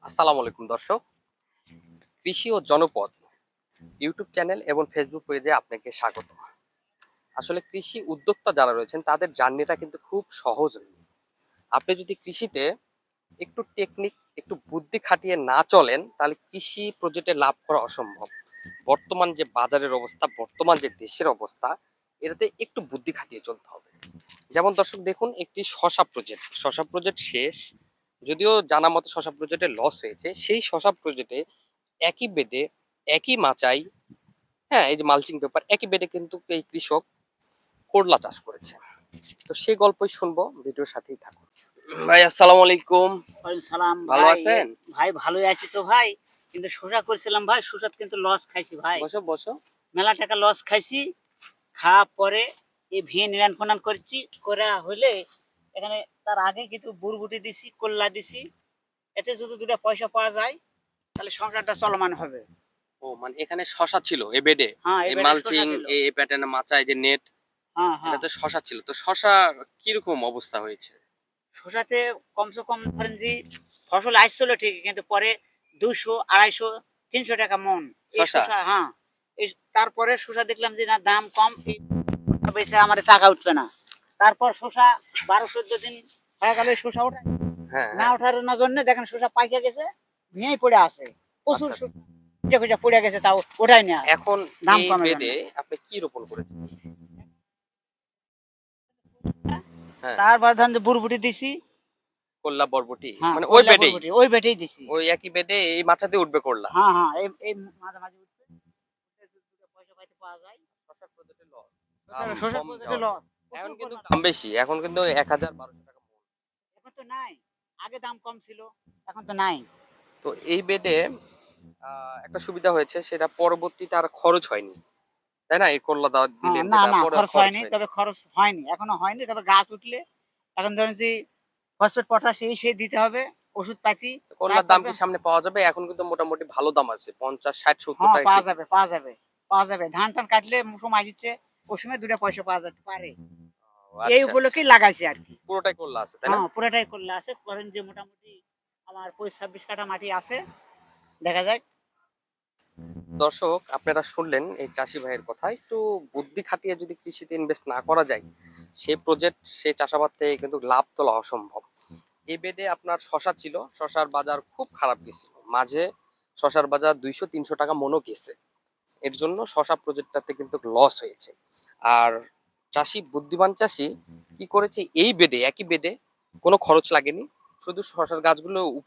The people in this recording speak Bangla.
আসসালামু আলাইকুম দর্শক, কৃষি ও জনপদ ইউটিউব চ্যানেল এবং ফেসবুক পেজে আপনাকে স্বাগত। আসলে কৃষি উদ্যোক্তা যারা রয়েছেন তাদের জার্নিটা কিন্তু খুব সহজ নয়। আপনি যদি কৃষিতে একটু টেকনিক, একটু বুদ্ধি খাটিয়ে না চলেন তাহলে কৃষি প্রজেক্টে লাভ করা অসম্ভব। বর্তমান যে বাজারের অবস্থা, বর্তমান যে দেশের অবস্থা, এটাতে একটু বুদ্ধি খাটিয়ে চলতে হবে। যেমন দর্শক দেখুন, একটি শশা প্রজেক্ট শেষ, যদিও জানা মতে শশা প্রজেক্টে লস হয়েছে। সেই শশা প্রজেক্টে একই বেডে, একই মাচাই, হ্যাঁ, এই যে মালচিং পেপার, একই বেডে কিন্তু এই কৃষক করলা চাষ করেছে। তো সেই গল্পই শুনবো, ভিডিওর সাথেই থাকুন। ভাই আসসালামু আলাইকুম। ওয়ালাইকুম সালাম ভালো ভাই। আছেন? ভাই ভালোই আছি তো ভাই, কিন্তু শসা করছিলাম ভাই, শসাত কিন্তু লস খাইছি ভাই। বসো বসো। মেলা টাকা লস খাইছি। খাওয়া পরে এই ভিয়ে নিরান ফোনান করছি, করা হইলে এখানে তার আগে কিন্তু বুরবুটি দিছি, কল্লা দিছি। এতে যদি দুটা পয়সা পাওয়া যায় তাহলে সংসারটা চলমান হবে। ও মানে এখানে শশা ছিল এই বেডে, হ্যাঁ, এই এবারে শসা মালচিং, ছিল। এই প্যাটার্নে মাচায় যে নেট, হ্যাঁ হ্যাঁ, এটাতে শশা ছিল। তো শশা কিরকম অবস্থা হয়েছে? শসাতে কমসে কম ধরেন যে ফসল আসছিল ঠিকই, কিন্তু পরে 200, 250, 300 টাকা মন এই শশা? শসা। হ্যাঁ, এই তারপরে শসা দেখলাম যে না, দাম কম, এই বেচে আমার টাকা উঠবে না। তারপর শসা 12-14 দিন হয়ে গেল, শসা ওঠে হ্যাঁ না। হ্যাঁ। ওঠার না জন্য দেখেন শসা পাইকে গেছে, ভেঙেই পড়ে আছে। প্রচুর আচ্ছা আচ্ছা। খুঁজে খুঁজে পড়ে গেছে, তাও ওঠাই না, এখন দাম এই কমের জন্য। বেডে আপনি কি রোপণ করেছেন? হ্যাঁ। তারপর ধরেন যে বুরবুটি দিছি। করলা বরবটি হ্যাঁ, মানে ওই করলা বেডেই, বুরবুটি ওই বেটেই দিছি। ওই একই বেডে এই মাচাতে উঠবে করলা। হ্যাঁ হ্যাঁ, এই এই মাঝে মাঝে উঠবে, দুটো পয়সা পাইতে পাওয়া যায়। শসার প্রজেক্টে লস, দাম শসার কম প্রজেক্টে দেওয়াতে। লস, এখন প্রচুর কিন্তু পরিমাণ দাম লস। বেশি, এখন কিন্তু 1000-1200 টাকা মন। এখন তো নাই, আগে দাম কম ছিল, এখন তো নাই। তো এই বেডে একটা সুবিধা হয়েছে, সেটা পরবর্তীতে আর খরচ হয়নি, তাই না? এই করলা দাও হ্যাঁ, দিলেন না যেটা, না, পরে আর খরচ খরচ হয়নি, হয়নি। তবে খরচ হয়নি, এখনো হয়নি, তবে গাছ উঠলে এখন ধরেন যে ফসফেট পটাশ এই সেই দিতে হবে, ওষুধ পাচ্ছি। তো করলার তারপর দাম কি সামনে পাওয়া যাবে? এখন কিন্তু মোটামুটি ভালো দাম আছে, 50, 60, 70 হ্যাঁ, টাকা পাওয়া কেজি। যাবে পাওয়া যাবে পাওয়া যাবে। ধান টান কাটলে সময় দিচ্ছে, ওই সময় দুটা পয়সা পাওয়া যেতে পারে। ও, এই আচ্ছা আচ্ছা। উপলক্ষেই লাগাইছি আর কি। পুরোটাই করলা আছে, তাই না? হ্যাঁ, পুরাটাই করলে আছে, করেন যে মোটামুটি আমার 25-26 কাঠা মাটি আছে, দেখা যাক। দর্শক আপনারা শুনলেন এই চাষি ভাইয়ের কথা। একটু বুদ্ধি খাটিয়ে যদি কৃষিতে ইনভেস্ট না করা যায়, সেই প্রজেক্ট, সেই চাষাবাদ থেকে কিন্তু লাভ তোলা অসম্ভব। এই বেডে আপনার শশা ছিল, শশার বাজার খুব খারাপ গেছিল মাঝে, শশার বাজার 200-300 টাকা মনও গেছে। এর জন্য শশা প্রজেক্টটাতে কিন্তু লস হয়েছে। আর চাষি, বুদ্ধিমান চাষি কি করেছে, এই বেডে, একই বেডে কোনো খরচ লাগেনি, শুধু শশার গাছগুলো